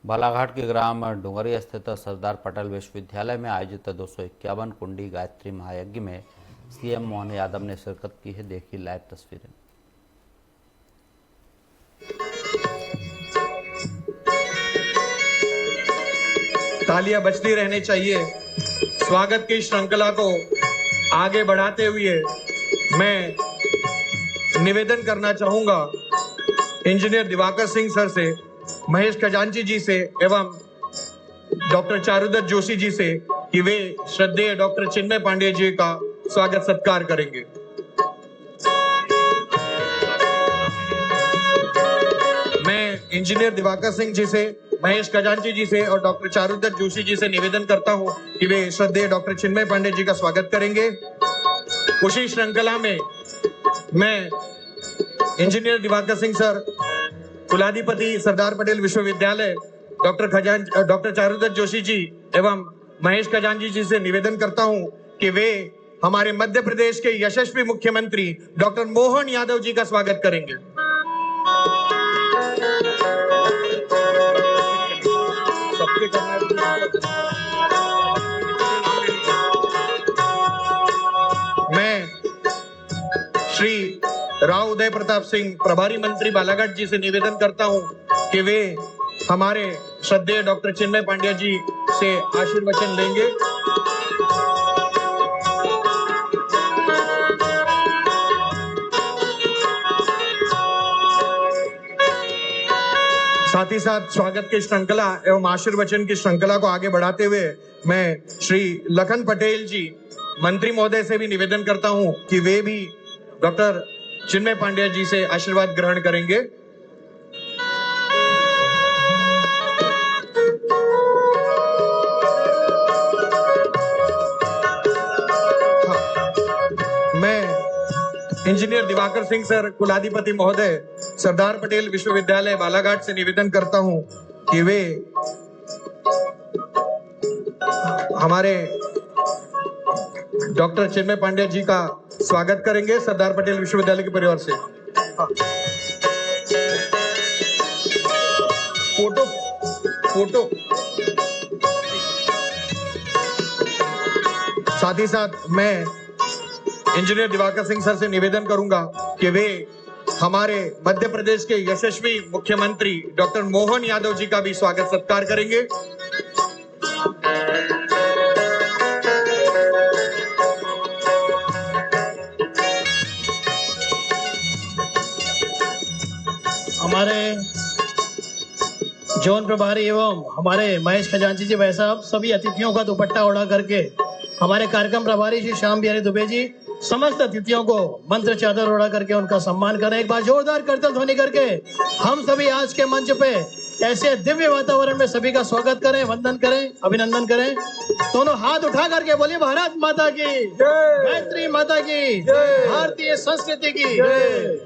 बालाघाट के ग्राम डुंगरी स्थित सरदार पटेल विश्वविद्यालय में आयोजित 251 कुंडी गायत्री महायज्ञ में सीएम मोहन यादव ने शिरकत की है। देखी लाइव तस्वीरें। तालियां बजती रहनी चाहिए। स्वागत की श्रृंखला को आगे बढ़ाते हुए मैं निवेदन करना चाहूंगा इंजीनियर दिवाकर सिंह सर से, महेश खजांची जी से एवं डॉक्टर चारुदत्त जोशी जी से कि वे श्रद्धेय डॉक्टर चिन्मय पांडे जी का स्वागत सत्कार करेंगे। मैं इंजीनियर दिवाकर सिंह जी से, महेश खजांची जी से और डॉक्टर चारुदत्त जोशी जी से निवेदन करता हूं कि वे श्रद्धेय डॉक्टर चिन्मय पांडे जी का स्वागत करेंगे। उसी श्रृंखला में मैं इंजीनियर दिवाकर सिंह सर, कुलाधिपति सरदार पटेल विश्वविद्यालय डॉक्टर चारुदत्त जोशी जी एवं महेश खजांची जी से निवेदन करता हूं कि वे हमारे मध्य प्रदेश के यशस्वी मुख्यमंत्री डॉक्टर मोहन यादव जी का स्वागत करेंगे। मैं श्री राव उदय प्रताप सिंह, प्रभारी मंत्री बालाघाट जी से निवेदन करता हूं कि वे हमारे श्रद्धेय डॉक्टर चिन्मय पांड्या जी से आशीर्वचन लेंगे। साथ ही साथ स्वागत की श्रृंखला एवं आशीर्वचन की श्रृंखला को आगे बढ़ाते हुए मैं श्री लखन पटेल जी, मंत्री महोदय से भी निवेदन करता हूं कि वे भी डॉक्टर चिन्मय पांड्या जी से आशीर्वाद ग्रहण करेंगे। मैं इंजीनियर दिवाकर सिंह सर, कुलाधिपति महोदय सरदार पटेल विश्वविद्यालय बालाघाट से निवेदन करता हूं कि वे हमारे डॉक्टर चिन्मय पांड्या जी का स्वागत करेंगे सरदार पटेल विश्वविद्यालय के परिवार से। फोटो साथ ही साथ मैं इंजीनियर दिवाकर सिंह सर से निवेदन करूंगा कि वे हमारे मध्य प्रदेश के यशस्वी मुख्यमंत्री डॉक्टर मोहन यादव जी का भी स्वागत सत्कार करेंगे। हमारे जोन प्रभारी एवं हमारे महेश खजांची जी भाई साहब, सभी अतिथियों का दुपट्टा ओढ़ा करके हमारे कार्यक्रम प्रभारी श्री श्याम बिहारी दुबे जी समस्त अतिथियों को मंत्र चादर ओढ़ा करके उनका सम्मान करें। एक बार जोरदार करतल ध्वनि करके हम सभी आज के मंच पे ऐसे दिव्य वातावरण में सभी का स्वागत करें, वंदन करें, अभिनंदन करें। दोनों हाथ उठा करके बोलिए भारत माता की जय, गायत्री माता की जय, भारतीय संस्कृति की जय।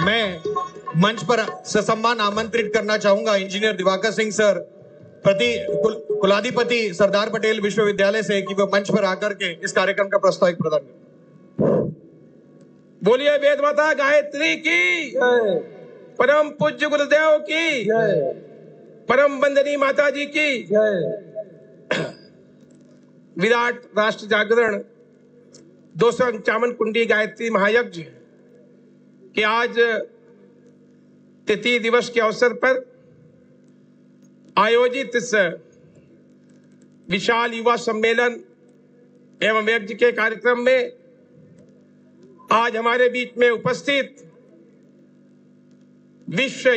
मैं मंच पर ससम्मान आमंत्रित करना चाहूंगा इंजीनियर दिवाकर सिंह सर, कुलाधिपति सरदार पटेल विश्वविद्यालय से, कि वो मंच पर आकर के इस कार्यक्रम का प्रस्ताव प्रदान करें। बोलिए वेद माता गायत्री की जय, परम पूज्य गुरुदेव की जय, परम वंदनीय माता जी की जय। विराट राष्ट्र जागरण 251 कुंडी गायत्री महायज्ञ के आज तृतीय दिवस के अवसर पर आयोजित इस विशाल युवा सम्मेलन एवं यज्ञ के कार्यक्रम में आज हमारे बीच में उपस्थित विश्व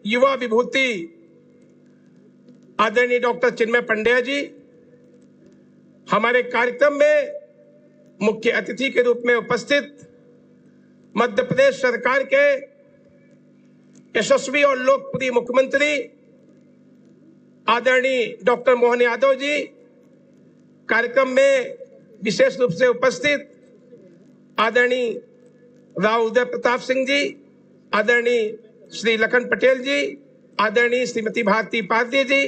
युवा विभूति आदरणीय डॉक्टर चिन्मय पांड्या जी हमारे कार्यक्रम में मुख्य अतिथि के रूप में उपस्थित मध्य प्रदेश सरकार के यशस्वी और लोकप्रिय मुख्यमंत्री आदरणीय डॉक्टर मोहन यादव जी, कार्यक्रम में विशेष रूप से उपस्थित आदरणीय राव उदय प्रताप सिंह जी, आदरणीय श्री लखन पटेल जी, आदरणीय श्रीमती भारती पारदी जी,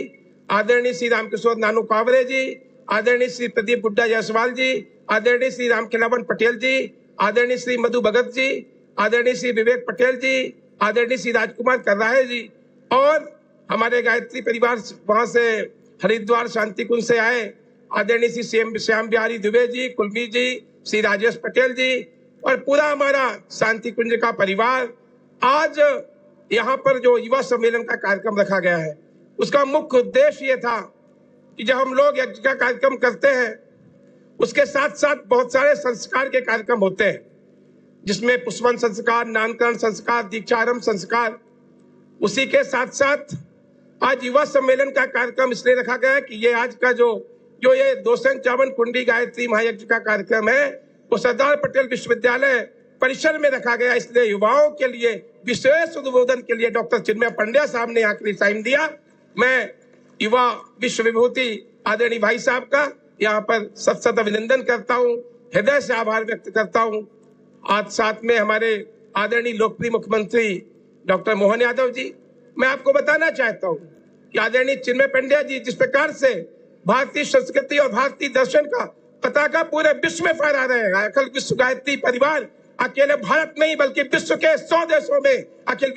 आदरणीय श्री रामकिशोर नानू कावरे जी, आदरणीय श्री प्रदीप गुड्डा जायसवाल जी, आदरणीय श्री रामखेलावन पटेल जी, आदरणीय श्री मधु भगत जी, आदरणीय श्री विवेक पटेल जी, आदरणीय श्री राजकुमार कर्राहे जी, और हमारे गायत्री परिवार वहां से हरिद्वार शांति कुंज से आए आदरणीय श्री श्याम बिहारी दुबे जी, कुलमी जी, श्री राजेश पटेल जी, और पूरा हमारा शांति कुंज का परिवार। आज यहाँ पर जो युवा सम्मेलन का कार्यक्रम रखा गया है, उसका मुख्य उद्देश्य ये था कि जब हम लोग यज्ञ का कार्यक्रम करते हैं, उसके साथ साथ बहुत सारे संस्कार के कार्यक्रम होते हैं, जिसमें पुष्पन संस्कार, नामकरण संस्कार, दीक्षारंभ संस्कार। उसी के साथ साथ आज युवा सम्मेलन का कार्यक्रम इसलिए रखा गया है कि ये आज का जो ये 251 कुंडी गायत्री महायज्ञ का कार्यक्रम है, वो सरदार पटेल विश्वविद्यालय परिसर में रखा गया। इसलिए युवाओं के लिए विशेष उद्बोधन के लिए डॉक्टर चिन्मय पंड्या साहब ने आखिरी टाइम दिया। मैं युवा विश्व विभूति आदरणीय भाई साहब का यहाँ पर सत सत अभिनंदन करता हूँ, हृदय से आभार व्यक्त करता हूँ। आज साथ में हमारे आदरणीय लोकप्रिय मुख्यमंत्री डॉक्टर मोहन यादव जी, मैं आपको बताना चाहता हूँ कि आदरणीय चिन्मय पंड्या जी जिस प्रकार से भारतीय संस्कृति और भारतीय दर्शन का पताका पूरे विश्व में फहरा रहे हैं। अखिल विश्व गायत्री परिवार अकेले भारत नहीं बल्कि विश्व के 100 देशों में अखिल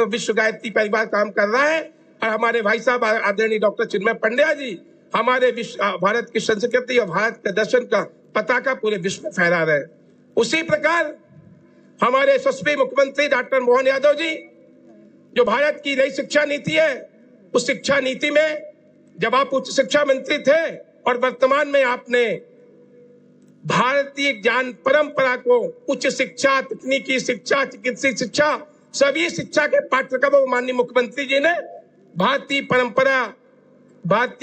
विश्व गायत्री परिवार काम कर रहा है। और हमारे भाई साहब आदरणीय डॉक्टर चिन्मय पंड्या जी हमारे भारत की संस्कृति और भारत के दर्शन का पताका पूरे विश्व में फहरा रहे हैं। उसी प्रकार हमारे यशस्वी मुख्यमंत्री डॉक्टर मोहन यादव जी, जो भारत की नई शिक्षा नीति है, उस शिक्षा नीति में जब आप उच्च शिक्षा मंत्री थे और वर्तमान में आपने भारतीय ज्ञान परंपरा को उच्च शिक्षा, तकनीकी शिक्षा, चिकित्सीय शिक्षा, सभी शिक्षा के पाठ्यक्रमों को माननीय मुख्यमंत्री जी ने भारतीय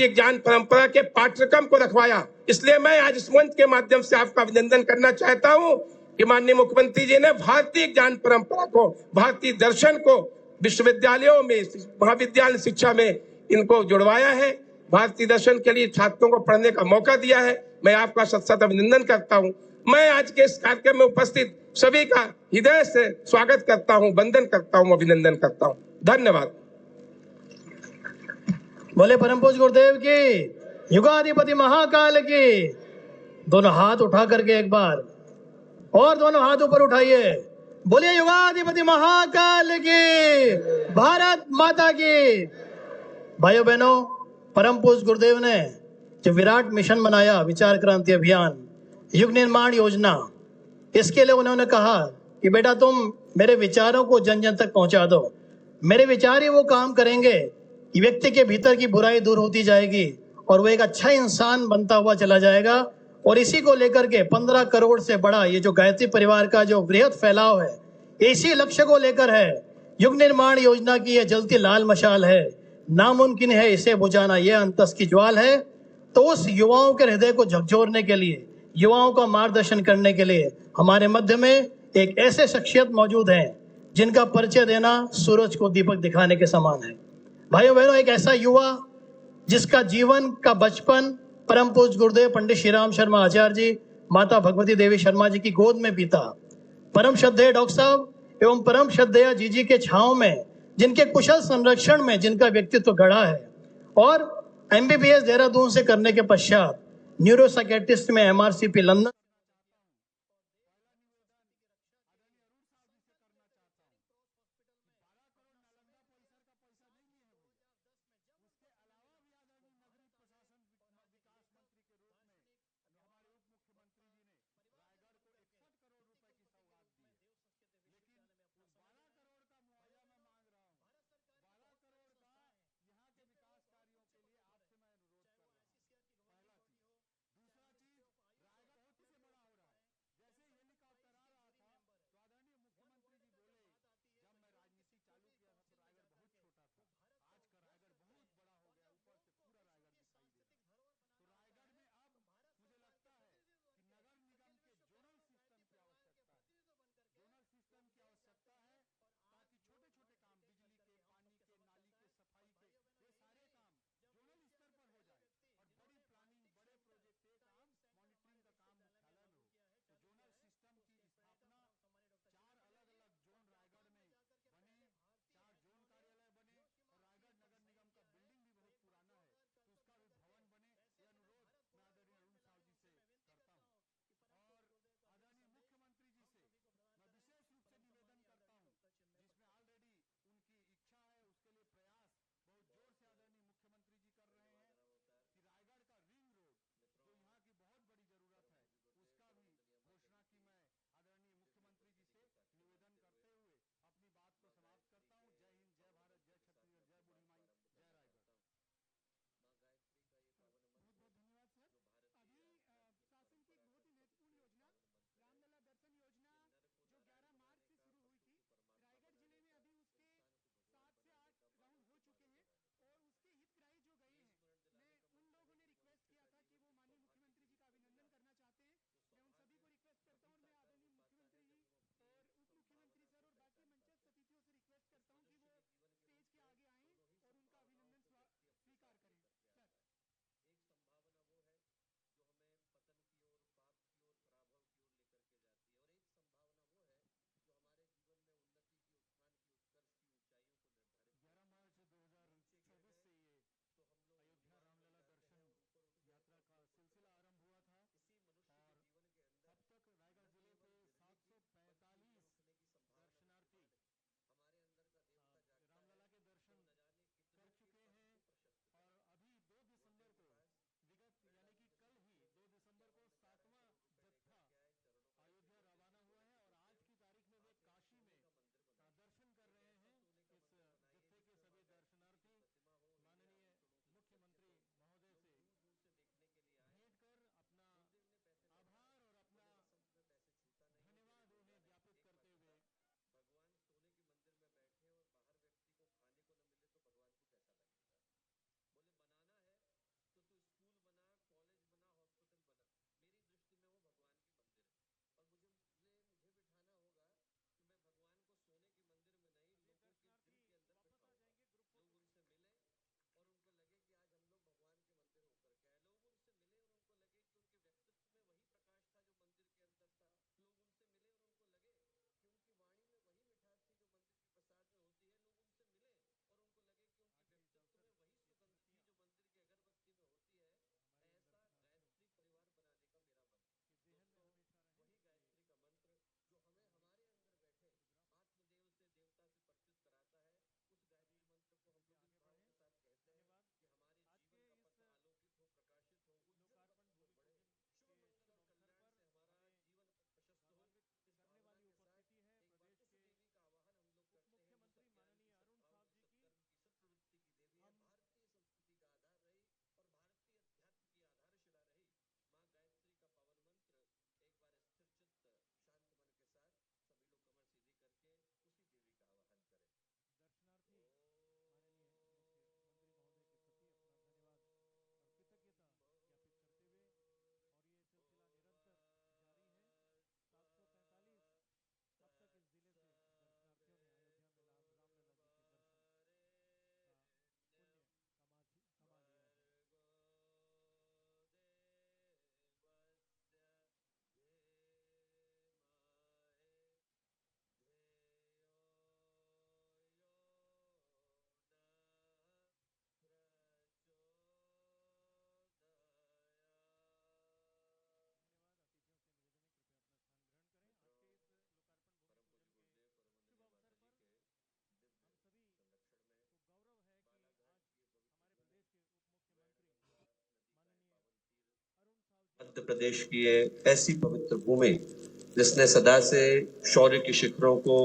ज्ञान परंपरा के पाठ्यक्रम को रखवाया। इसलिए मैं आज इस मंच के माध्यम से आपका अभिनंदन करना चाहता हूं कि माननीय मुख्यमंत्री जी ने भारतीय ज्ञान परंपरा को, भारतीय दर्शन को विश्वविद्यालयों में, महाविद्यालय शिक्षा में इनको जुड़वाया है। भारतीय दर्शन के लिए छात्रों को पढ़ने का मौका दिया है। मैं आपका सत सत अभिनंदन करता हूं। मैं आज के इस कार्यक्रम में उपस्थित सभी का हृदय से स्वागत करता हूं, वंदन करता हूं, अभिनंदन करता हूं। धन्यवाद। बोले परम पूज्य गुरुदेव की, युगाधिपति महाकाल की। दोनों हाथ उठा करके एक बार और दोनों हाथ ऊपर उठाइए। बोलिए युगाधिपति महाकाल की, भारत माता की। भाइयों बहनों, परम पूज्य गुरुदेव ने जो विराट मिशन बनाया, विचार क्रांति अभियान, युग निर्माण योजना, इसके लिए उन्होंने कहा कि बेटा तुम मेरे विचारों को जन जन तक पहुंचा दो। मेरे विचार ही वो काम करेंगे कि व्यक्ति के भीतर की बुराई दूर होती जाएगी और वो एक अच्छा इंसान बनता हुआ चला जाएगा। और इसी को लेकर के 15 करोड़ से बड़ा ये जो गायत्री परिवार का जो वृहद फैलाव है, इसी लक्ष्य को लेकर है। युग निर्माण योजना की यह जलती लाल मशाल है, नामुमकिन है इसे बुझाना, यह अंतस की ज्वाल है। तो उस युवाओं के हृदय को झकझोरने के लिए, युवाओं का मार्गदर्शन करने के लिए हमारे मध्य में एक ऐसे शख्सियत मौजूद हैं जिनका परिचय देना सूरज को दीपक दिखाने के समान है। भाइयों बहनों, एक ऐसा युवा जिसका जीवन का बचपन परम पूज्य गुरुदेव पंडित श्री राम शर्मा आचार्य जी, माता भगवती देवी शर्मा जी की गोद में बीता। परम श्रद्धेय डॉक्टर साहब एवं परम श्रद्धेय जी के छांव में, जिनके कुशल संरक्षण में जिनका व्यक्तित्व गढ़ा है, और MBBS देहरादून से करने के पश्चात न्यूरोसाइकेट्रिस्ट में MRCP लंदन मध्य प्रदेश की ये ऐसी पवित्र भूमि जिसने सदा से शौर्य के शिखरों को,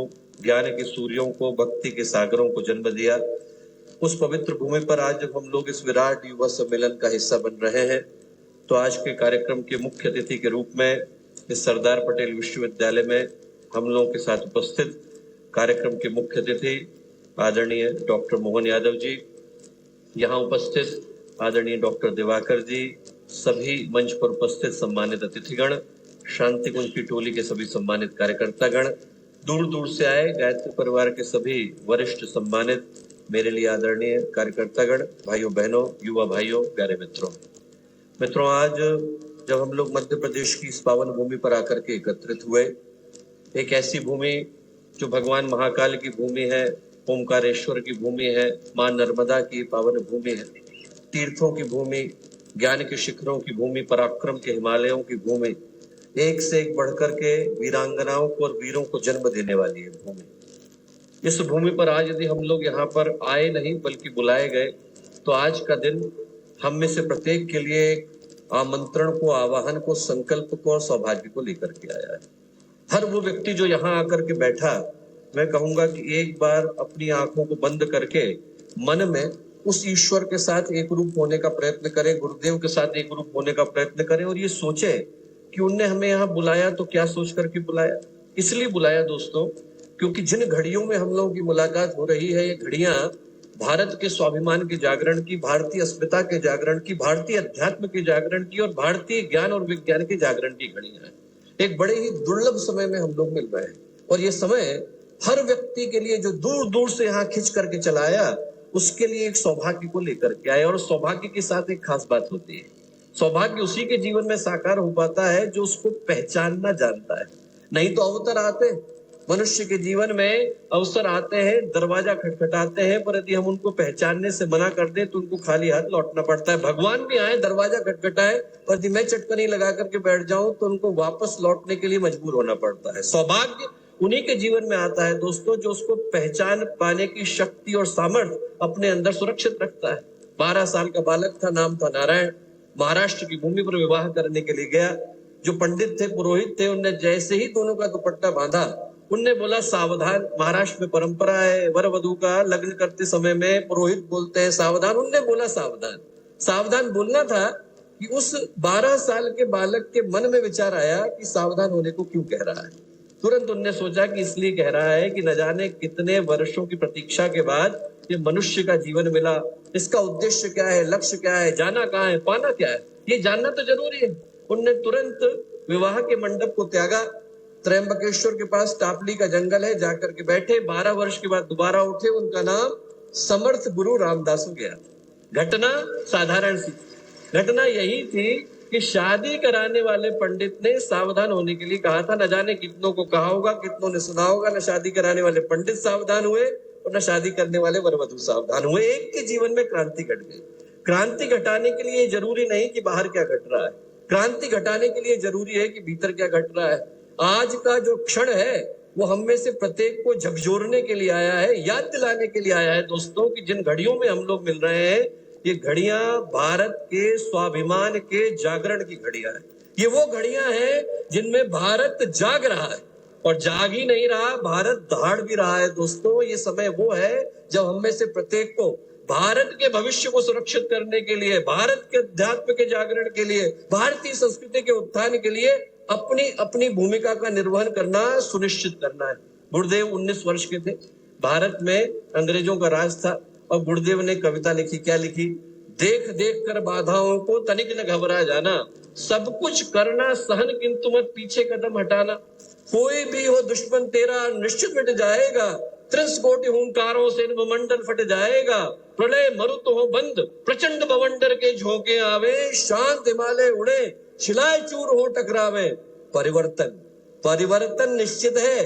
ज्ञान के सूर्यों को, भक्ति के सागरों को जन्म दिया, उस पवित्र भूमि पर आज जब हम लोग इस विराट युवा सम्मेलन का हिस्सा बन रहे हैं तो आज के कार्यक्रम के मुख्य अतिथि के रूप में इस सरदार पटेल विश्वविद्यालय में हम लोगों के साथ उपस्थित कार्यक्रम के मुख्य अतिथि आदरणीय डॉक्टर मोहन यादव जी, यहाँ उपस्थित आदरणीय डॉक्टर दिवाकर जी, सभी मंच पर उपस्थित सम्मानित अतिथिगण, शांति कुंज की टोली के सभी सम्मानित कार्यकर्तागण, दूर दूर से आए गायत्री परिवार के सभी वरिष्ठ सम्मानित मेरे लिए आदरणीय कार्यकर्तागण, भाइयों बहनों, युवा भाइयों, प्यारे मित्रों, आज जब हम लोग मध्य प्रदेश की इस पावन भूमि पर आकर के एकत्रित हुए, एक ऐसी भूमि जो भगवान महाकाल की भूमि है, ओमकारेश्वर की भूमि है, मां नर्मदा की पावन भूमि है, तीर्थों की भूमि, ज्ञान के शिखरों की भूमि, पराक्रम के हिमालयों की भूमि, एक से एक बढ़कर के वीरांगनाओं को और वीरों को जन्म देने वाली है भूमि। इस भूमि पर आज यदि हम लोग यहाँ पर आए नहीं बल्कि बुलाए गए तो आज का दिन हम में से प्रत्येक के लिए एक आमंत्रण को, आवाहन को, संकल्प को और सौभाग्य को लेकर के आया है। हर वो व्यक्ति जो यहाँ आकर के बैठा, मैं कहूंगा कि एक बार अपनी आंखों को बंद करके मन में उस ईश्वर के साथ एक रूप होने का प्रयत्न करें, गुरुदेव के साथ एक रूप होने का प्रयत्न करें और ये सोचे कि उनने हमें यहाँ बुलाया तो क्या सोच करके बुलाया। इसलिए बुलाया दोस्तों क्योंकि जिन घड़ियों में हम लोगों की मुलाकात हो रही है, ये घड़ियां भारत के स्वाभिमान के जागरण की, भारतीय अस्मिता के जागरण की, भारतीय अध्यात्म के जागरण की और भारतीय ज्ञान और विज्ञान के जागरण की घड़ियां हैं। एक बड़े ही दुर्लभ समय में हम लोग मिल रहे हैं और ये समय हर व्यक्ति के लिए जो दूर दूर से यहाँ खिंच करके चलाया, उसके लिए एक सौभाग्य को लेकर के आए। और सौभाग्य के साथ एक खास बात होती है, सौभाग्य उसी के जीवन में साकार हो पाता है जो उसको पहचानना जानता है। नहीं तो अवसर आते, मनुष्य के जीवन में अवसर आते हैं, दरवाजा खटखटाते हैं, पर यदि हम उनको पहचानने से मना कर दें तो उनको खाली हाथ लौटना पड़ता है। भगवान भी आए, दरवाजा खटखटाए और यदि मैं चटकनी लगा करके बैठ जाऊं तो उनको वापस लौटने के लिए मजबूर होना पड़ता है। सौभाग्य उन्हीं के जीवन में आता है दोस्तों जो उसको पहचान पाने की शक्ति और सामर्थ्य अपने अंदर सुरक्षित रखता है। 12 साल का बालक था, नाम था नारायण, महाराष्ट्र की भूमि पर विवाह करने के लिए गया। जो पंडित थे, पुरोहित थे, उनने जैसे ही दोनों का दुपट्टा बांधा, उनने बोला सावधान। महाराष्ट्र में परंपरा है वर वधू का लग्न करते समय में पुरोहित बोलते हैं सावधान, उनने बोला सावधान। सावधान बोलना था कि उस 12 साल के बालक के मन में विचार आया कि सावधान होने को क्यों कह रहा है। तुरंत उनने सोचा कि इसलिए कह रहा है कि न जाने कितने वर्षों की प्रतीक्षा के बाद ये मनुष्य का जीवन मिला, इसका उद्देश्य क्या है, लक्ष्य क्या है, जाना कहाँ है, पाना क्या है, ये जानना तो जरूरी है। उनने तुरंत विवाह के मंडप को त्यागा, त्रयंबकेश्वर के पास टापली का जंगल है, जाकर के बैठे। 12 वर्ष के बाद दोबारा उठे, उनका नाम समर्थ गुरु रामदास हो गया। घटना साधारण सी, घटना यही थी कि शादी कराने वाले पंडित ने सावधान होने के लिए कहा था। न जाने कितनों को कहा होगा, कितनों ने सुना होगा। न शादी कराने वाले पंडित सावधान हुए और न शादी करने वाले वरवधू सावधान हुए। एक के जीवन में क्रांति घट गई। क्रांति घटाने के लिए जरूरी नहीं कि बाहर क्या घट रहा है, क्रांति घटाने के लिए जरूरी है कि भीतर क्या घट रहा है। आज का जो क्षण है वो हम में से प्रत्येक को झकझोरने के लिए आया है, याद दिलाने के लिए आया है दोस्तों कि जिन घड़ियों में हम लोग मिल रहे हैं, ये घड़ियां भारत के स्वाभिमान के जागरण की घड़ियां हैं। ये वो घड़ियां हैं जिनमें भारत जाग रहा है और जाग ही नहीं रहा, भारत दहाड़ भी रहा है दोस्तों। ये समय वो है जब हम में से प्रत्येक को भारत के भविष्य को सुरक्षित करने के लिए, भारत के अध्यात्म के जागरण के लिए, भारतीय संस्कृति के उत्थान के लिए अपनी अपनी भूमिका का निर्वहन करना सुनिश्चित करना है। गुरुदेव 19 वर्ष के थे, भारत में अंग्रेजों का राज था और गुरुदेव ने कविता लिखी। क्या लिखी? देख देख कर बाधाओं को तनिक न घबरा जाना, सब कुछ करना सहन किंतु मत पीछे कदम हटाना। कोई भी हो दुश्मन तेरा निश्चित मिट जाएगा, 30 कोटि हुंकारों से मंडल फट जाएगा। प्रलय मरुत हो बंद, प्रचंड बवंडर के झोंके आवे, शांत हिमालय उड़े, शिलाए चूर हो टकरावे। परिवर्तन परिवर्तन निश्चित है,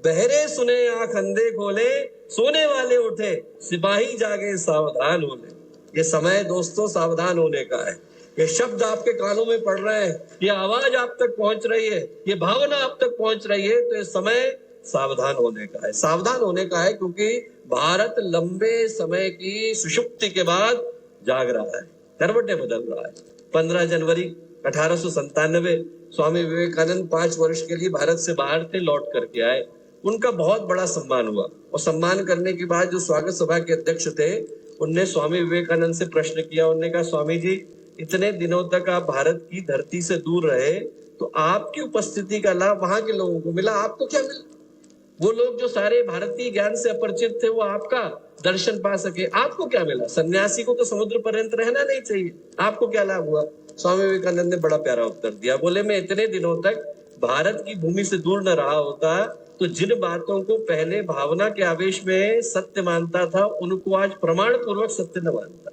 बहरे सुने आंख अंधे खोले, सोने वाले उठे सिपाही जागे सावधान होने। ये समय दोस्तों सावधान होने का है। ये शब्द आपके कानों में पड़ रहे हैं, ये आवाज आप तक पहुंच रही है, ये भावना आप तक पहुंच रही है, तो ये समय सावधान होने का है। सावधान होने का है क्योंकि भारत लंबे समय की सुषुप्ति के बाद जाग रहा है, करवटें बदल रहा है। 15 जनवरी 1897 स्वामी विवेकानंद 5 वर्ष के लिए भारत से बाहर थे, लौट करके आए। उनका बहुत बड़ा सम्मान हुआ और सम्मान करने के बाद जो स्वागत सभा के अध्यक्ष थे उनने स्वामी विवेकानंद से प्रश्न किया। उन्होंने कहा, स्वामी जी, इतने दिनों तक आप भारत की धरती से दूर रहे तो आपकी उपस्थिति का लाभ वहां के लोगों को मिला, आपको क्या मिला? वो लोग जो सारे भारतीय ज्ञान से अपरिचित थे वो आपका दर्शन पा सके, आपको क्या मिला? सन्यासी को तो समुद्र पर्यंत रहना नहीं चाहिए, आपको क्या लाभ हुआ? स्वामी विवेकानंद ने बड़ा प्यारा उत्तर दिया। बोले, मैं इतने दिनों तक भारत की भूमि से दूर न रहा होता तो जिन बातों को पहले भावना के आवेश में सत्य मानता था उनको आज प्रमाण पूर्वक सत्य न मानता।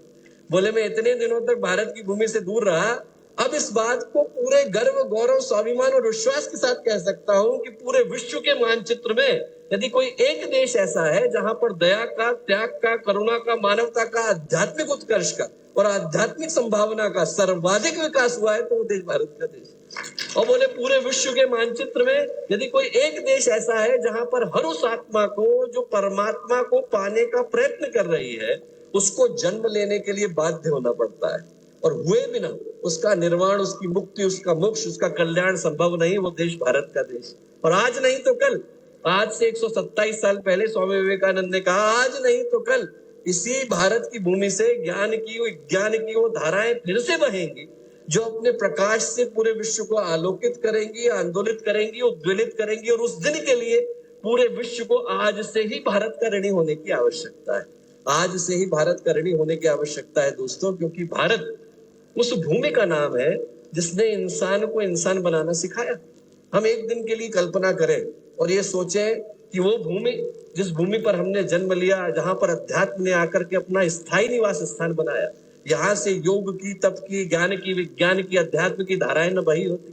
बोले, मैं इतने दिनों तक भारत की भूमि से दूर रहा, अब इस बात को पूरे गर्व, गौरव, स्वाभिमान और विश्वास के साथ कह सकता हूं कि पूरे विश्व के मानचित्र में यदि कोई एक देश ऐसा है जहां पर दया का, त्याग का, करुणा का, मानवता का, आध्यात्मिक उत्कर्ष का और आध्यात्मिक संभावना का सर्वाधिक विकास हुआ है तो वो देश भारत का देश। और बोले, पूरे विश्व के मानचित्र में यदि कोई एक देश ऐसा है जहां पर हर उस आत्मा को जो परमात्मा को पाने का प्रयत्न कर रही है उसको जन्म लेने के लिए बाध्य होना पड़ता है और हुए बिना उसका निर्वाण, उसकी मुक्ति, उसका मोक्ष, उसका कल्याण संभव नहीं, वो देश भारत का देश। और आज नहीं तो कल, आज से 127 साल पहले स्वामी विवेकानंद ने कहा, आज नहीं तो कल इसी भारत की भूमि से ज्ञान की, विज्ञान की वो धाराएं फिर से बहेंगी जो अपने प्रकाश से पूरे विश्व को आलोकित करेंगी, आंदोलित करेंगी, उद्वेलित करेंगी। और उस दिन के लिए पूरे विश्व को आज से ही भारत का ऋणी होने की आवश्यकता है, आज से ही भारत का ऋणी होने की आवश्यकता है दोस्तों, क्योंकि भारत उस भूमि का नाम है जिसने इंसान को इंसान बनाना सिखाया। हम एक दिन के लिए कल्पना करें और ये सोचें कि वो भूमि, जिस भूमि पर हमने जन्म लिया, जहां पर अध्यात्म ने आकर के अपना स्थायी निवास स्थान बनाया, यहाँ से योग की, तप की, ज्ञान की, विज्ञान की, अध्यात्म की धाराएं न बही होती।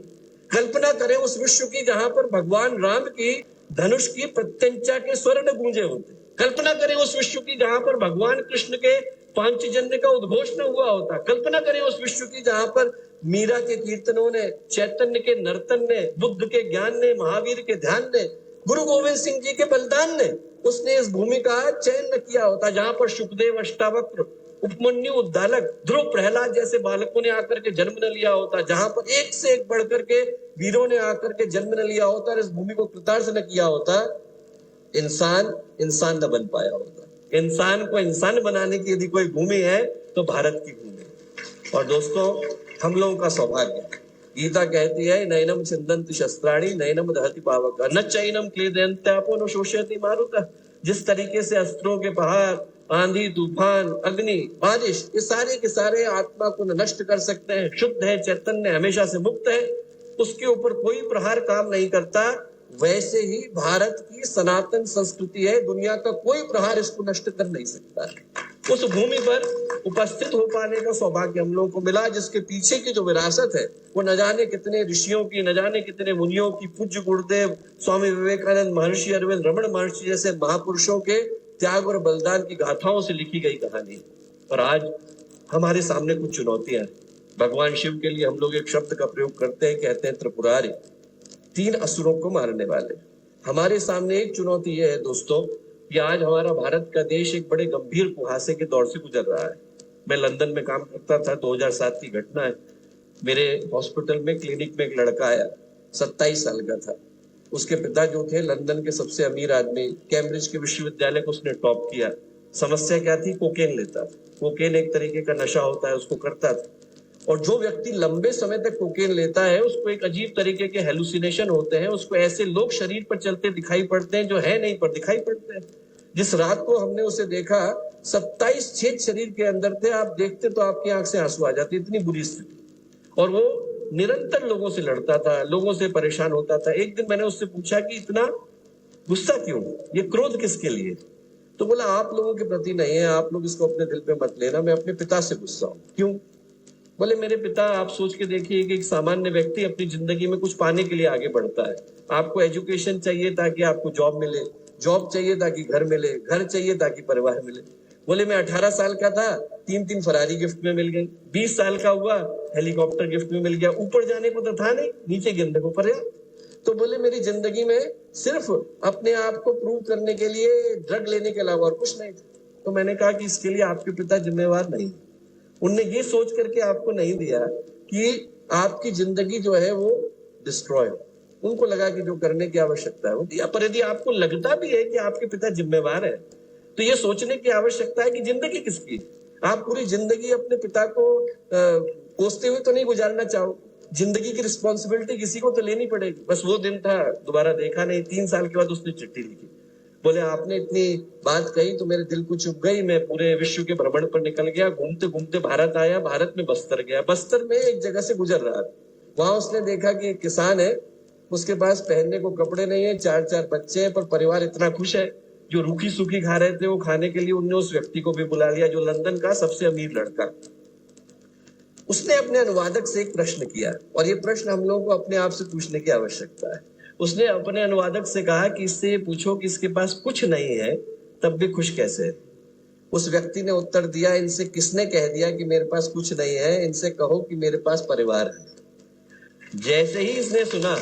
कल्पना करें उस विश्व की जहां पर भगवान राम की धनुष की प्रत्यंचा के स्वर्ण गूंजे होते। कल्पना करें उस विश्व की जहां पर भगवान कृष्ण के पांचजन्य का उद्घोष न हुआ होता। कल्पना करें उस विश्व की जहां पर मीरा के कीर्तनों ने, चैतन्य के नर्तन ने, बुद्ध के ज्ञान ने, महावीर के ध्यान ने, गुरु गोविंद सिंह जी के बलिदान ने उसने इस भूमि का चयन न किया होता। जहां पर सुखदेव, अष्टावक्र, उपमन्यु, उद्दालक, ध्रुव, प्रहलाद जैसे बालकों ने आकर के जन्म न लिया होता। जहां पर एक से एक बढ़कर के वीरों ने आकर के जन्म न लिया होता और इस भूमि को कृतार्थ न किया होता, इंसान इंसान न बन पाया होता। इंसान को इंसान बनाने की यदि कोई भूमि है तो भारत की भूमि है। और दोस्तों, हम लोगों का सौभाग्य, गीता कहती है, नैनम छिन्दन्ति शस्त्राणि नैनम दहति पावकः न चैनम क्लेदयन्त्यापो न शोषयति मारुतः। जिस तरीके से अस्त्रों के पहाड़, आंधी, तूफान, अग्नि, बारिश, ये सारे के सारे आत्मा को नष्ट कर सकते हैं, शुद्ध है, चैतन्य हमेशा से मुक्त है, उसके ऊपर कोई प्रहार काम नहीं करता, वैसे ही भारत की सनातन संस्कृति है, दुनिया का कोई प्रहार इसको नष्ट कर नहीं सकता। उस भूमि पर उपस्थित हो पाने का सौभाग्य हम लोगों को मिला, जिसके पीछे की जो विरासत है वो न जाने कितने ऋषियों की, न जाने कितने मुनियों की, पूज्य गुरुदेव स्वामी विवेकानंद, महर्षि अरविंद, रमण महर्षि जैसे महापुरुषों के त्याग और बलिदान की गाथाओं से लिखी गई कहानी। और आज हमारे सामने कुछ चुनौतियां हैं। भगवान शिव के लिए हम लोग एक शब्द का प्रयोग करते हैं, कहते हैं त्रिपुरारी, 3 असुरों को मारने वाले। हमारे सामने एक चुनौती यह है दोस्तों कि आज हमारा भारत का देश एक बड़े गंभीर कुहासे के दौर से गुजर रहा है। मैं लंदन में काम करता था, 2007 की घटना है। मेरे हॉस्पिटल में, क्लिनिक में एक लड़का आया, 27 साल का था। उसके पिता जो थे लंदन के सबसे अमीर आदमी, कैम्ब्रिज के विश्वविद्यालय को उसने टॉप किया। समस्या क्या थी? कोकेन लेता था। कोकेन एक तरीके का नशा होता है, उसको करता था। और जो व्यक्ति लंबे समय तक कोकेन लेता है उसको एक अजीब तरीके के हेलुसिनेशन होते हैं, उसको ऐसे लोग शरीर पर चलते दिखाई पड़ते हैं जो है नहीं पर दिखाई पड़ते हैं। जिस रात को हमने उसे देखा, 27 छेद शरीर के अंदर थे, आप देखते तो आपकी आंख से आंसू आ जाते, इतनी बुरी स्थिति। और वो निरंतर लोगों से लड़ता था, लोगों से परेशान होता था। एक दिन मैंने उससे पूछा कि इतना गुस्सा क्यों, ये क्रोध किसके लिए? तो बोला, आप लोगों के प्रति नहीं है, आप लोग इसको अपने दिल पे मत लेना, मैं अपने पिता से गुस्सा हूं। क्यों? बोले, मेरे पिता, आप सोच के देखिए कि एक सामान्य व्यक्ति अपनी जिंदगी में कुछ पाने के लिए आगे बढ़ता है। आपको एजुकेशन चाहिए ताकि आपको जॉब मिले, जॉब चाहिए ताकि घर मिले, घर चाहिए ताकि परिवार मिले। बोले, मैं 18 साल का था, 3 फरारी गिफ्ट में मिल गई। 20 साल का हुआ, हेलीकॉप्टर गिफ्ट में मिल गया। ऊपर जाने को तो था नहीं, नीचे गिरने को पड़ा। तो बोले, मेरी जिंदगी में सिर्फ अपने आप को प्रूव करने के लिए ड्रग लेने के अलावा और कुछ नहीं था। तो मैंने कहा कि इसके लिए आपके पिता जिम्मेवार नहीं। उनने ये सोच करके आपको नहीं दिया कि आपकी जिंदगी जो है वो डिस्ट्रॉय हो। उनको लगा कि जो करने की आवश्यकता है वो दिया। पर यदि आपको लगता भी है कि आपके पिता जिम्मेवार है, तो ये सोचने की आवश्यकता है कि जिंदगी किसकी। आप पूरी जिंदगी अपने पिता को कोसते हुए तो नहीं गुजारना चाहो। जिंदगी की रिस्पॉन्सिबिलिटी किसी को तो लेनी पड़ेगी। बस वो दिन था, दोबारा देखा नहीं। 3 साल के बाद उसने चिट्ठी लिखी, बोले आपने इतनी बात कही तो मेरे दिल को चुभ गई। मैं पूरे विश्व के भ्रमण पर निकल गया, घूमते घूमते भारत आया, भारत में बस्तर गया। बस्तर में एक जगह से गुजर रहा था, वहां उसने देखा कि एक किसान है, उसके पास पहनने को कपड़े नहीं है, 4-4 बच्चे हैं, पर परिवार इतना खुश है। जो रूखी सूखी खा रहे थे वो खाने के लिए उनने उस व्यक्ति को भी बुला लिया, जो लंदन का सबसे अमीर लड़का। उसने अपने अनुवादक से एक प्रश्न किया, और ये प्रश्न हम लोगों को अपने आप से पूछने की आवश्यकता है। उसने अपने अनुवादक से कहा कि इससे ये पूछो कि इसके पास कुछ नहीं है तब भी खुश कैसे है। उस व्यक्ति ने उत्तर दिया, इनसे किसने कह दिया कि मेरे पास कुछ नहीं है, इनसे कहो कि मेरे पास परिवार है। जैसे ही इसने सुना,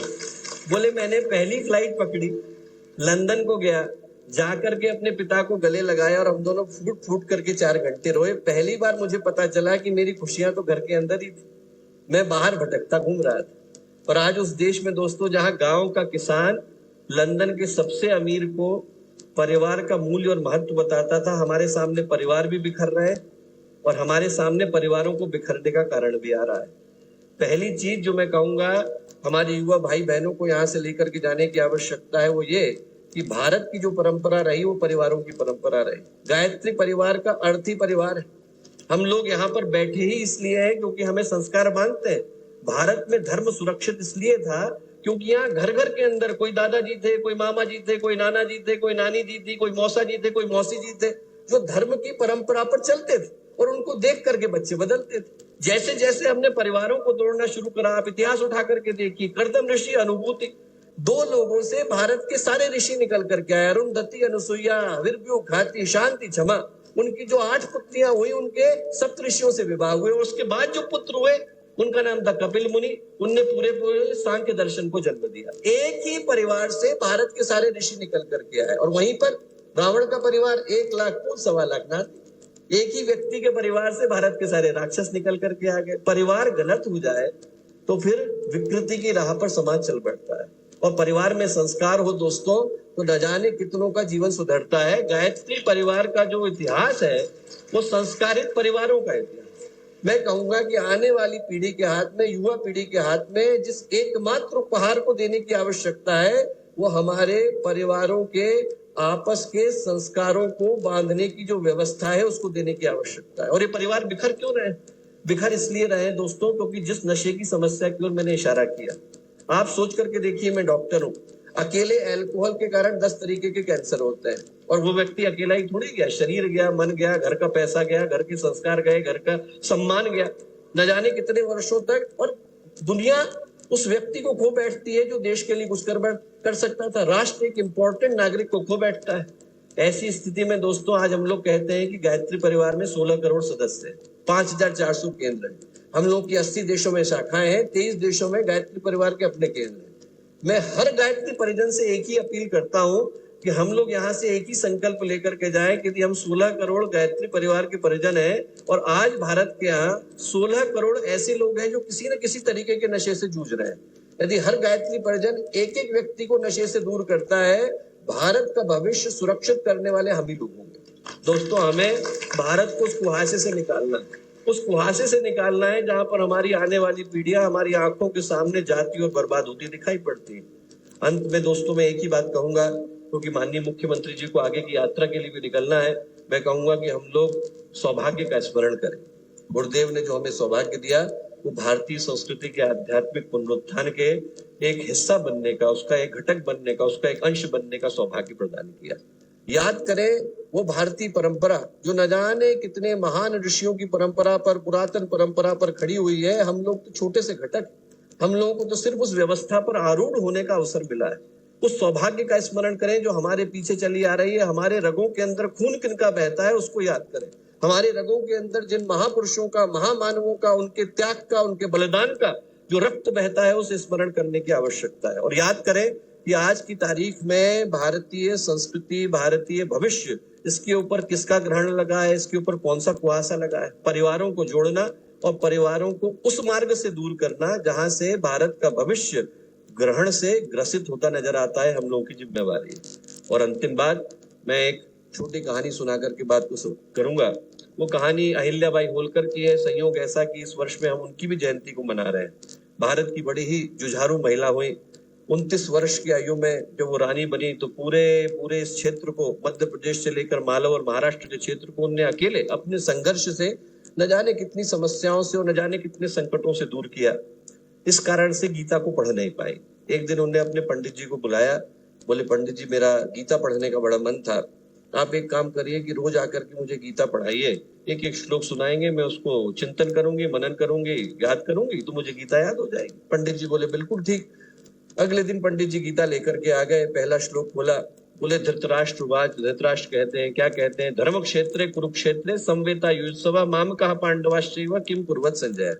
बोले मैंने पहली फ्लाइट पकड़ी, लंदन को गया, जाकर के अपने पिता को गले लगाया और हम दोनों फूट फूट करके 4 घंटे रोए। पहली बार मुझे पता चला कि मेरी खुशियां तो घर के अंदर ही थी, मैं बाहर भटकता घूम रहा था। और आज उस देश में दोस्तों, जहां गांव का किसान लंदन के सबसे अमीर को परिवार का मूल्य और महत्व बताता था, हमारे सामने परिवार भी बिखर रहे हैं और हमारे सामने परिवारों को बिखरने का कारण भी आ रहा है। पहली चीज जो मैं कहूंगा हमारे युवा भाई बहनों को यहाँ से लेकर के जाने की आवश्यकता है, वो ये कि भारत की जो परंपरा रही वो परिवारों की परंपरा रही। गायत्री परिवार का अर्थ ही परिवार है। हम लोग यहाँ पर बैठे ही इसलिए हैं क्योंकि हमें संस्कार मांगते हैं। भारत में धर्म सुरक्षित इसलिए था क्योंकि यहाँ घर घर के अंदर कोई दादाजी थे, कोई मामा जी थे, कोई नाना जी थे, कोई नानी जी थी, कोई मौसा जी थे, कोई मौसी जी थे, जो धर्म की परंपरा पर चलते थे और उनको देख करके बच्चे बदलते थे। जैसे जैसे हमने परिवारों को तोड़ना शुरू करा, आप इतिहास उठा करके देखिए, कर्दम ऋषि, अनुभूति, 2 लोगों से भारत के सारे ऋषि निकल करके आए। अरुंधति, अनुसुईया, विरव्यू, घाती, शांति, क्षमा। उनकी जो 8 पुत्रियां हुई, उनके सप्त ऋषियों से विवाह हुए। उसके बाद जो पुत्र हुए उनका नाम था कपिल मुनि। उनने पूरे पूरे सांख्य दर्शन को जन्म दिया। एक ही परिवार से भारत के सारे ऋषि निकल करके आए। और वहीं पर रावण का परिवार 1 लाख को 1.25 लाख ना, एक ही व्यक्ति के परिवार से भारत के सारे राक्षस निकल करके आ गए। परिवार गलत हो जाए तो फिर विकृति की राह पर समाज चल पड़ता है। और परिवार में संस्कार हो दोस्तों, तो न जाने कितनों का जीवन सुधरता है। गायत्री परिवार का जो इतिहास है वो संस्कारित परिवारों का इतिहास। मैं कहूंगा कि आने वाली पीढ़ी के हाथ में, युवा पीढ़ी के हाथ में जिस एकमात्र उपहार को देने की आवश्यकता है वो हमारे परिवारों के आपस के संस्कारों को बांधने की जो व्यवस्था है उसको देने की आवश्यकता है। और ये परिवार बिखर क्यों रहे? बिखर इसलिए रहे दोस्तों क्योंकि जिस नशे की समस्या की ओर मैंने इशारा किया, आप सोच करके देखिए, मैं डॉक्टर हूं, अकेले अल्कोहल के कारण 10 तरीके के कैंसर होते हैं। और वो व्यक्ति अकेला ही थोड़ी गया, शरीर गया, मन गया, घर का पैसा गया, घर के संस्कार गए, घर का सम्मान गया, न जाने कितने वर्षों तक। और दुनिया उस व्यक्ति को खो बैठती है जो देश के लिए कुछ कर सकता था। राष्ट्र एक इंपॉर्टेंट नागरिक को खो बैठता है। ऐसी स्थिति में दोस्तों आज हम लोग कहते हैं कि गायत्री परिवार में 16 करोड़ सदस्य हैं, 5400 केंद्र हैं। हम लोग की 80 देशों में शाखाएं हैं, 23 देशों में गायत्री परिवार के अपने केंद्र हैं। मैं हर गायत्री परिजन से एक ही अपील करता हूं कि हम लोग यहाँ से एक ही संकल्प लेकर के जाएं कि यदि हम 16 करोड़ गायत्री परिवार के परिजन हैं और आज भारत के यहाँ 16 करोड़ ऐसे लोग हैं जो किसी न किसी तरीके के नशे से जूझ रहे हैं, यदि हर गायत्री परिजन एक एक व्यक्ति को नशे से दूर करता है, भारत का भविष्य सुरक्षित करने वाले हम ही लोग होंगे। दोस्तों, हमें भारत को उस कुहासे से निकालना है, उस कुहासे से निकालना है जहां पर हमारी आने वाली पीढ़ियां हमारी आंखों के सामने जाती और बर्बाद होती दिखाई पड़ती है। अंत में दोस्तों मैं एक ही बात कहूंगा, क्योंकि माननीय मुख्यमंत्री जी को आगे की यात्रा के लिए भी निकलना है, मैं कहूंगा कि हम लोग सौभाग्य का स्मरण करें। गुरुदेव ने जो हमें सौभाग्य दिया वो भारतीय संस्कृति के आध्यात्मिक पुनरुत्थान के एक हिस्सा बनने का, उसका एक घटक बनने का, उसका एक अंश बनने का सौभाग्य प्रदान किया। याद करें वो भारतीय परंपरा जो न जाने कितने महान ऋषियों की परंपरा पर, पुरातन परंपरा पर खड़ी हुई है। हम लोग तो छोटे से घटक, हम लोगों को तो सिर्फ उस व्यवस्था पर आरूढ़ होने का अवसर मिला है। उस सौभाग्य का स्मरण करें जो हमारे पीछे चली आ रही है। हमारे रगों के अंदर खून किनका बहता है उसको याद करें। हमारे रगों के अंदर जिन महापुरुषों का, महामानवों का, उनके त्याग का, उनके बलिदान का जो रक्त बहता है उसे स्मरण करने की आवश्यकता है। और याद करें कि आज की तारीख में भारतीय संस्कृति, भारतीय भविष्य, इसके ऊपर किसका ग्रहण लगा है, इसके ऊपर कौन सा कुहासा लगा है। परिवारों को जोड़ना और परिवारों को उस मार्ग से दूर करना जहां से भारत का भविष्य ग्रहण से ग्रसित होता नजर आता है, हम लोगों की जिम्मेवारी है। और अंतिम बात, मैं एक छोटी कहानी सुनाकर के बात को करूंगा। वो कहानी अहिल्याबाई होलकर की है। संयोग ऐसा कि इस वर्ष में हम उनकी भी जयंती को मना रहे हैं। भारत की बड़ी ही जुझारू महिला हुई। 29 वर्ष की आयु में जब वो रानी बनी तो पूरे इस क्षेत्र को, मध्य प्रदेश से लेकर मालव और महाराष्ट्र के क्षेत्र को उन्होंने अकेले अपने संघर्ष से न जाने कितनी समस्याओं से और न जाने कितने संकटों से दूर किया। इस कारण से गीता को पढ़ नहीं पाई। एक दिन उन्होंने अपने पंडित जी को बुलाया, बोले पंडित जी मेरा गीता पढ़ने का बड़ा मन था, आप एक काम करिए कि रोज आकर के मुझे गीता पढ़ाइए, एक एक श्लोक सुनाएंगे, मैं उसको चिंतन करूंगी, मनन करूंगी, याद करूंगी तो मुझे गीता याद हो जाएगी। पंडित जी बोले बिल्कुल ठीक। अगले दिन पंडित जी गीता लेकर के आ गए, पहला श्लोक खोला, बोले धृतराष्ट्रवाच, धृतराष्ट्र कहते हैं, क्या कहते हैं, धर्म क्षेत्रे कुरुक्षेत्रे समवेता युत्सवा माम कहा पांडवाश्चैव किम कुर्वत संजय।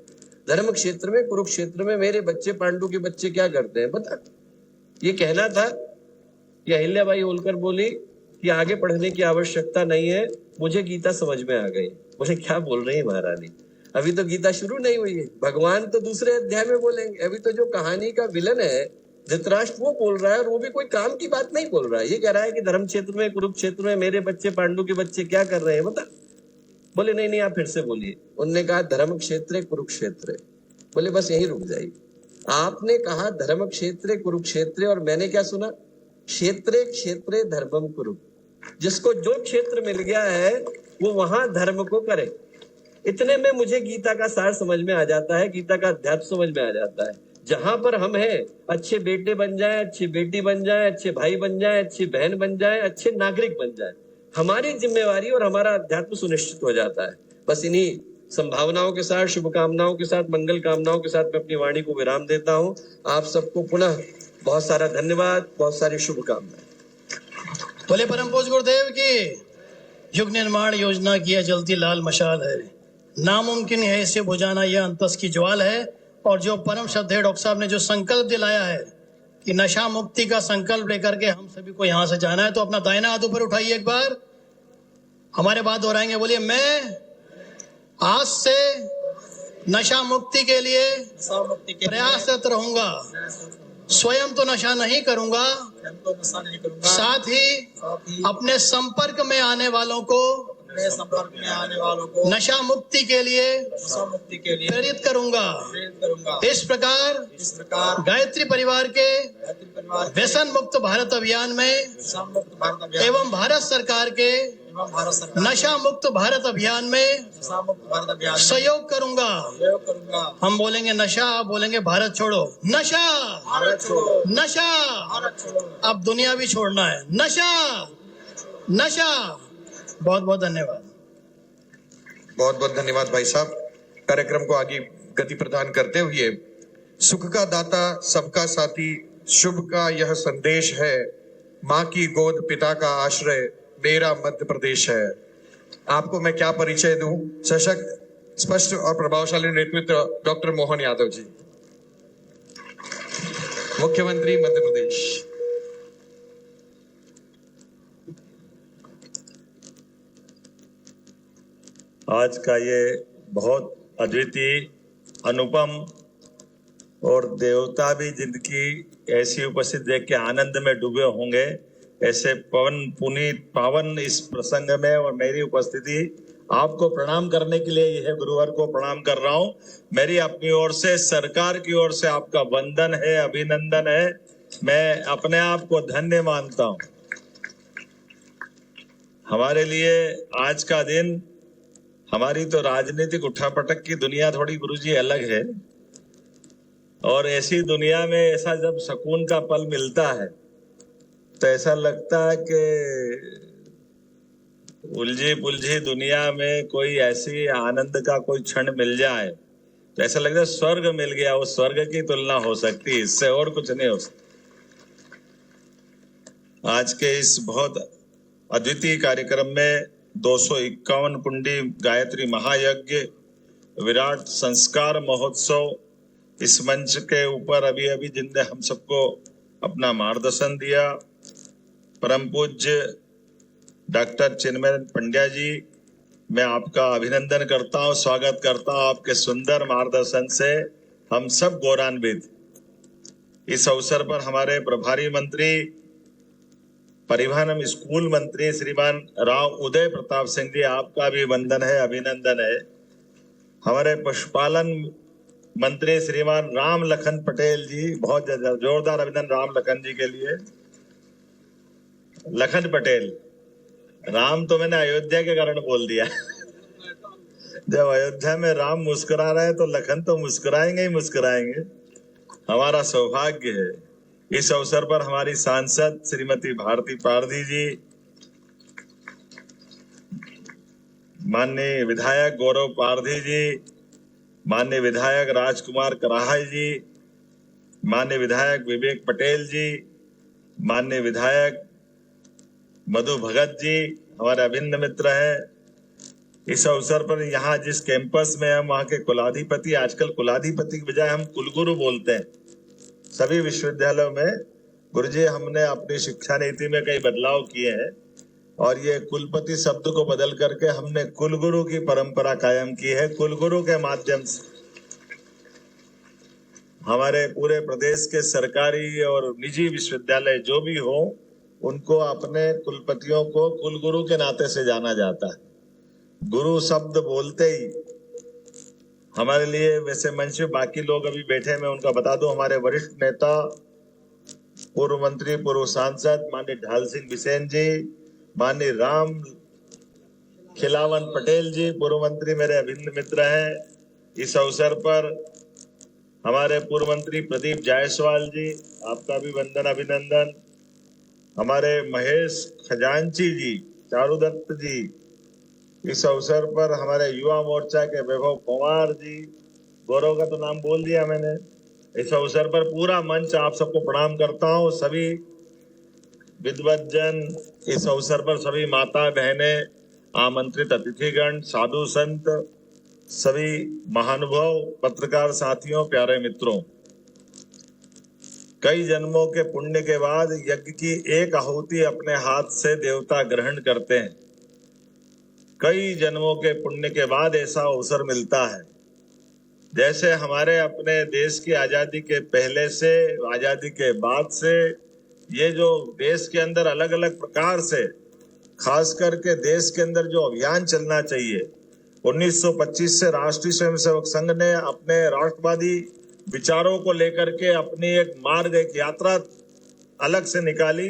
धर्म क्षेत्र में, कुरुक्षेत्र में मेरे बच्चे, पांडु के बच्चे क्या करते हैं बता। ये कहना था कि अहिल्याबाई होलकर बोली कि आगे पढ़ने की आवश्यकता नहीं है, मुझे गीता समझ में आ गई। बोले क्या बोल रही है महारानी, अभी तो गीता शुरू नहीं हुई है, भगवान तो दूसरे अध्याय में बोलेंगे। अभी तो जो कहानी का विलन है धृतराष्ट्र वो बोल रहा है, और वो भी कोई काम की बात नहीं बोल रहा है। ये कह रहा है कि धर्म क्षेत्र में, कुरुक्षेत्र में मेरे बच्चे, पांडु के बच्चे क्या कर रहे हैं बता। बोले नहीं नहीं आप फिर से बोलिए। उन्होंने कहा धर्म क्षेत्र कुरुक्षेत्र। बोले बस यही रुक जाइए। आपने कहा धर्म क्षेत्र कुरुक्षेत्र और मैंने क्या सुना, क्षेत्रे क्षेत्रे धर्मम कुरु। जिसको जो क्षेत्र मिल गया है वो वहां धर्म को करे। इतने में मुझे गीता का सार समझ में आ जाता है, गीता का अध्यात्म समझ में आ जाता है। जहां पर हम हैं, अच्छे बेटे बन जाए, अच्छी बेटी बन जाए, अच्छे भाई बन जाए, अच्छी बहन बन जाए, अच्छे नागरिक बन जाए, हमारी जिम्मेवारी और हमारा अध्यात्म सुनिश्चित हो जाता है। बस इन्हीं संभावनाओं के साथ, शुभकामनाओं के साथ, मंगल कामनाओं के साथ मैं अपनी वाणी को विराम देता हूं। आप सबको पुनः बहुत सारा धन्यवाद, बहुत सारी शुभकामनाएं। बोले परम पूज्य गुरुदेव की। युग निर्माण योजना की यह जलती लाल मशाल है, नामुमकिन है इसे बुझाना, यह अंतस की ज्वाल है। और जो परम श्रद्धेय डॉक्टर साहब ने जो संकल्प दिलाया है कि नशा मुक्ति का संकल्प लेकर के हम सभी को यहाँ से जाना है, तो अपना दाहिना हाथ ऊपर उठाइए एक बार, हमारे बात दोहराएंगे। बोलिए मैं आज से नशा मुक्ति के लिए प्रयासरत रहूंगा, स्वयं तो नशा नहीं करूंगा, साथ ही अपने संपर्क में आने वालों को नशा मुक्ति के लिए प्रेरित करूंगा। इस प्रकार गायत्री परिवार के व्यसन मुक्त भारत अभियान में एवं भारत सरकार के नशा मुक्त भारत अभियान में सहयोग करूंगा। हम बोलेंगे नशा, आप बोलेंगे भारत छोड़ो। नशा, नशा, अब दुनिया भी छोड़ना है। नशा, नशा। बहुत बहुत धन्यवाद। बहुत बहुत धन्यवाद भाई साहब। कार्यक्रम को आगे गति प्रदान करते हुए, सुख का दाता सबका साथी, शुभ का यह संदेश है, माँ की गोद पिता का आश्रय, मेरा मध्य प्रदेश है। आपको मैं क्या परिचय दूं, सशक्त, स्पष्ट और प्रभावशाली नेतृत्व डॉक्टर मोहन यादव जी, मुख्यमंत्री मध्य प्रदेश। आज का ये बहुत अद्वितीय, अनुपम और देवता भी जिनकी ऐसी उपस्थिति देख के आनंद में डूबे होंगे, ऐसे पुनीत पावन इस प्रसंग में और मेरी उपस्थिति आपको प्रणाम करने के लिए यह गुरुवार को प्रणाम कर रहा हूं। मेरी अपनी ओर से, सरकार की ओर से आपका वंदन है, अभिनंदन है। मैं अपने आप को धन्य मानता हूं। हमारे लिए आज का दिन, हमारी तो राजनीतिक उठापटक की दुनिया थोड़ी गुरुजी अलग है, और ऐसी दुनिया में ऐसा जब सुकून का पल मिलता है तो ऐसा लगता है कि उलझी पुलझी दुनिया में कोई ऐसी आनंद का कोई क्षण मिल जाए तो ऐसा लगता है स्वर्ग मिल गया। वो स्वर्ग की तुलना हो सकती है, इससे और कुछ नहीं हो सकता। आज के इस बहुत अद्वितीय कार्यक्रम में 251 कुंडी गायत्री महायज्ञ, विराट संस्कार महोत्सव, इस मंच के ऊपर अभी अभी जिनने हम सबको अपना मार्गदर्शन दिया, परम पूज्य डॉक्टर चिन्मय पंड्या जी, मैं आपका अभिनंदन करता हूं, स्वागत करता हूं। आपके सुंदर मार्गदर्शन से हम सब गौरवान्वित। इस अवसर पर हमारे प्रभारी मंत्री परिवहन एवं स्कूल मंत्री श्रीमान राव उदय प्रताप सिंह जी, आपका भी वंदन है, अभिनंदन है। हमारे पशुपालन मंत्री श्रीमान राम लखन पटेल जी, बहुत जोरदार अभिनंदन राम लखन जी के लिए। लखन पटेल, राम तो मैंने अयोध्या के कारण बोल दिया। जब अयोध्या में राम मुस्कुरा रहे हैं तो लखन तो मुस्कुराएंगे ही मुस्कुराएंगे। हमारा सौभाग्य है। इस अवसर पर हमारी सांसद श्रीमती भारती पारधी जी, माननीय विधायक गौरव पारधी जी, माननीय विधायक राजकुमार कराहाई जी, माननीय विधायक विवेक पटेल जी, माननीय विधायक मधु भगत जी हमारे अभिन्न मित्र हैं। इस अवसर पर यहाँ जिस कैंपस में हम वहाँ के कुलाधिपति, आजकल कुलाधिपति की बजाय हम कुलगुरु बोलते हैं सभी विश्वविद्यालयों में। गुरुजी, हमने अपनी शिक्षा नीति में कई बदलाव किए हैं और ये कुलपति शब्द को बदल करके हमने कुलगुरु की परंपरा कायम की है। कुलगुरु के माध्यम से हमारे पूरे प्रदेश के सरकारी और निजी विश्वविद्यालय जो भी हो, उनको अपने कुलपतियों को कुलगुरु के नाते से जाना जाता है। गुरु शब्द बोलते ही हमारे लिए, वैसे मंच में बाकी लोग अभी बैठे, मैं उनका बता दूं, हमारे वरिष्ठ नेता पूर्व मंत्री पूर्व सांसद माननीय ढाल सिंह बिसेन जी, माननीय राम खिलावन पटेल जी पूर्व मंत्री मेरे अभिन्न मित्र हैं। इस अवसर पर हमारे पूर्व मंत्री प्रदीप जायसवाल जी, आपका भी वंदन अभिनंदन। हमारे महेश खजांची जी, चारुदत्त जी, इस अवसर पर हमारे युवा मोर्चा के वैभव कुमार जी, गौरव का तो नाम बोल दिया मैंने। इस अवसर पर पूरा मंच आप सबको प्रणाम करता हूँ। सभी विद्वज्जन, इस अवसर पर सभी माता बहनें, आमंत्रित अतिथिगण, साधु संत, सभी महानुभाव, पत्रकार साथियों, प्यारे मित्रों, कई जन्मों के पुण्य के बाद यज्ञ की एक आहुति अपने हाथ से देवता ग्रहण करते हैं। कई जन्मों के पुण्य के बाद ऐसा अवसर मिलता है। जैसे हमारे अपने देश की आजादी के पहले से, आजादी के बाद से, ये जो देश के अंदर अलग अलग प्रकार से, खास करके देश के अंदर जो अभियान चलना चाहिए, 1925 से राष्ट्रीय स्वयंसेवक संघ ने अपने राष्ट्रवादी विचारों को लेकर के अपनी एक मार्ग, एक यात्रा अलग से निकाली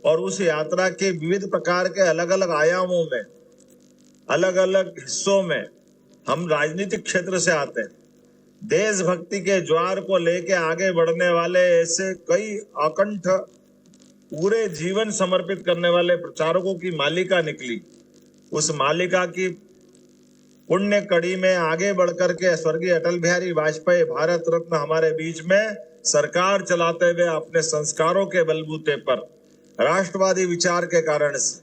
और उस यात्रा के विविध प्रकार के अलग अलग आयामों में, अलग अलग हिस्सों में हम राजनीतिक क्षेत्र से आते हैं। देशभक्ति के ज्वार को लेके आगे बढ़ने वाले ऐसे कई अकंठ पूरे जीवन समर्पित करने वाले प्रचारकों की मालिका निकली। उस मालिका की पुण्य कड़ी में आगे बढ़कर के स्वर्गीय अटल बिहारी वाजपेयी भारत रत्न हमारे बीच में सरकार चलाते हुए अपने संस्कारों के बलबूते पर, राष्ट्रवादी विचार के कारण से,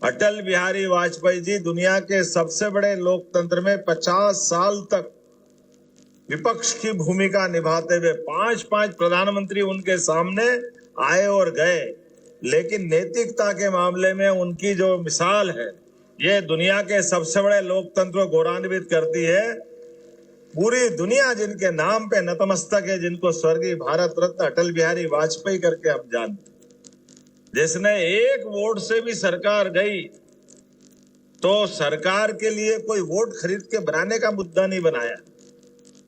अटल बिहारी वाजपेयी जी दुनिया के सबसे बड़े लोकतंत्र में 50 साल तक विपक्ष की भूमिका निभाते हुए 5 प्रधानमंत्री उनके सामने आए और गए, लेकिन नैतिकता के मामले में उनकी जो मिसाल है, ये दुनिया के सबसे बड़े लोकतंत्र को गौरवान्वित करती है। पूरी दुनिया जिनके नाम पे नतमस्तक है, जिनको स्वर्गीय भारत रत्न अटल बिहारी वाजपेयी करके हम जानते, जिसने एक वोट से भी सरकार गई तो सरकार के लिए कोई वोट खरीद के बनाने का मुद्दा नहीं बनाया।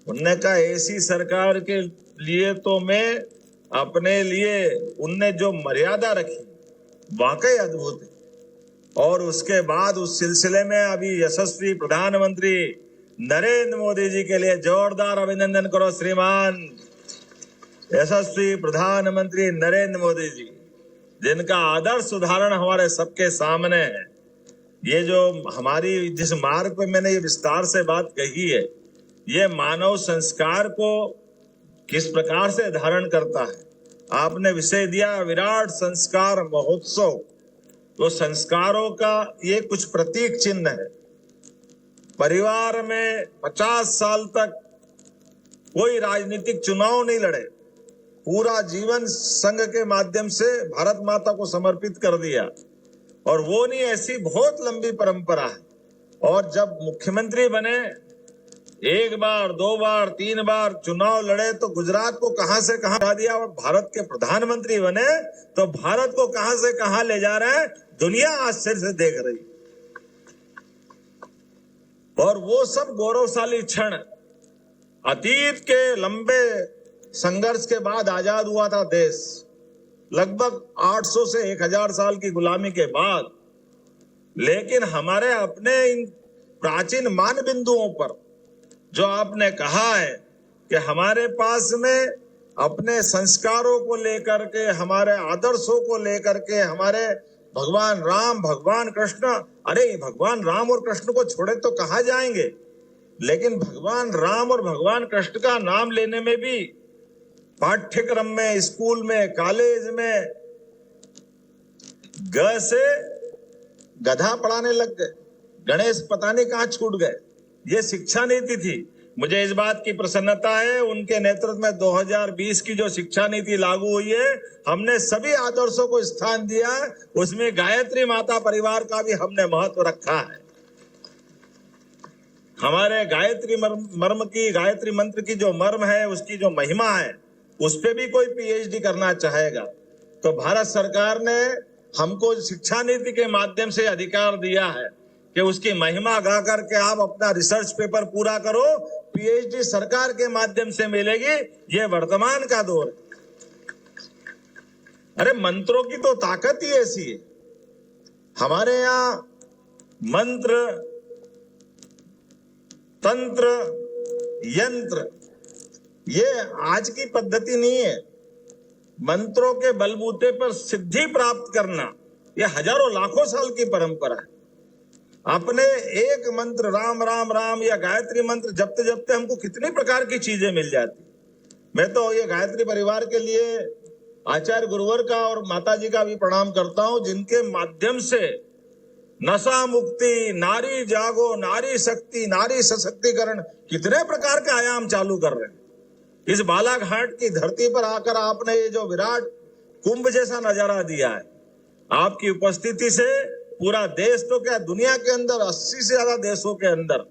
उनने कहा ऐसी सरकार के लिए तो मैं अपने लिए, उनने जो मर्यादा रखी वाकई अद्भुत है। और उसके बाद उस सिलसिले में अभी यशस्वी प्रधानमंत्री नरेंद्र मोदी जी के लिए जोरदार अभिनंदन करो। श्रीमान यशस्वी प्रधानमंत्री नरेंद्र मोदी जी, जिनका आदर्श उदाहरण हमारे सबके सामने है। ये जो हमारी जिस मार्ग पे मैंने ये विस्तार से बात कही है, ये मानव संस्कार को किस प्रकार से धारण करता है। आपने विषय दिया विराट संस्कार महोत्सव, तो संस्कारों का ये कुछ प्रतीक चिन्ह है। परिवार में 50 साल तक कोई राजनीतिक चुनाव नहीं लड़े, पूरा जीवन संघ के माध्यम से भारत माता को समर्पित कर दिया। और वो नहीं, ऐसी बहुत लंबी परंपरा है। और जब मुख्यमंत्री बने, एक बार, दो बार, तीन बार चुनाव लड़े तो गुजरात को कहां से कहां ला दिया, और भारत के प्रधानमंत्री बने तो भारत को कहां से कहां ले जा रहे हैं, दुनिया आश्चर्य से देख रही। और वो सब गौरवशाली क्षण, अतीत के लंबे संघर्ष के बाद आजाद हुआ था देश, लगभग 800 से 1000 साल की गुलामी के बाद, लेकिन हमारे अपने इन प्राचीन मान बिंदुओं पर जो आपने कहा है कि हमारे पास में अपने संस्कारों को लेकर के, हमारे आदर्शों को लेकर के, हमारे भगवान राम, भगवान कृष्ण, अरे भगवान राम और कृष्ण को छोड़े तो कहां जाएंगे, लेकिन भगवान राम और भगवान कृष्ण का नाम लेने में भी पाठ्यक्रम में, स्कूल में, कॉलेज में ग से गधा पढ़ाने लग गए, गणेश पता नहीं कहां छूट गए। ये शिक्षा नीति थी। मुझे इस बात की प्रसन्नता है, उनके नेतृत्व में 2020 की जो शिक्षा नीति लागू हुई है, हमने सभी आदर्शों को स्थान दिया है, उसमें गायत्री माता परिवार का भी हमने महत्व रखा है। हमारे गायत्री मर्म की, गायत्री मंत्र की जो मर्म है, उसकी जो महिमा है, उस पे भी कोई पीएचडी करना चाहेगा तो भारत सरकार ने हमको शिक्षा नीति के माध्यम से अधिकार दिया है कि उसकी महिमा गा करके आप अपना रिसर्च पेपर पूरा करो, पीएचडी सरकार के माध्यम से मिलेगी। ये वर्तमान का दौर है। अरे मंत्रों की तो ताकत ही ऐसी है। हमारे यहाँ मंत्र, तंत्र, यंत्र ये आज की पद्धति नहीं है। मंत्रों के बलबूते पर सिद्धि प्राप्त करना ये हजारों लाखों साल की परंपरा है। अपने एक मंत्र राम राम राम या गायत्री मंत्र जपते जपते हमको कितनी प्रकार की चीजें मिल जाती। मैं तो ये गायत्री परिवार के लिए आचार्य गुरुवर का और माता जी का भी प्रणाम करता हूं, जिनके माध्यम से नशा मुक्ति, नारी जागो, नारी शक्ति, नारी सशक्तिकरण, कितने प्रकार के आयाम चालू कर रहे हैं। इस बालाघाट की धरती पर आकर आपने ये जो विराट कुंभ जैसा नजारा दिया है, आपकी उपस्थिति से पूरा देश तो क्या दुनिया के अंदर 80 से ज्यादा देशों के अंदर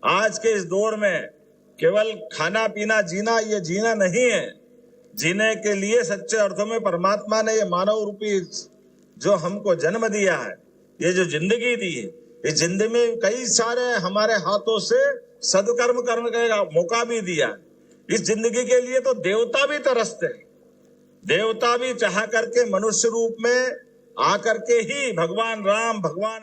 आज के इस दौर में केवल खाना पीना जीना ये जीना नहीं है। जीने के लिए सच्चे अर्थों में परमात्मा ने ये मानव रूपी जो हमको जन्म दिया है, ये जो जिंदगी दी है, इस जिंदगी में कई सारे हमारे हाथों से सदकर्म करने का मौका भी दिया है। इस जिंदगी के लिए तो देवता भी तरसते हैं। देवता भी चाह करके मनुष्य रूप में आकर के ही भगवान राम, भगवान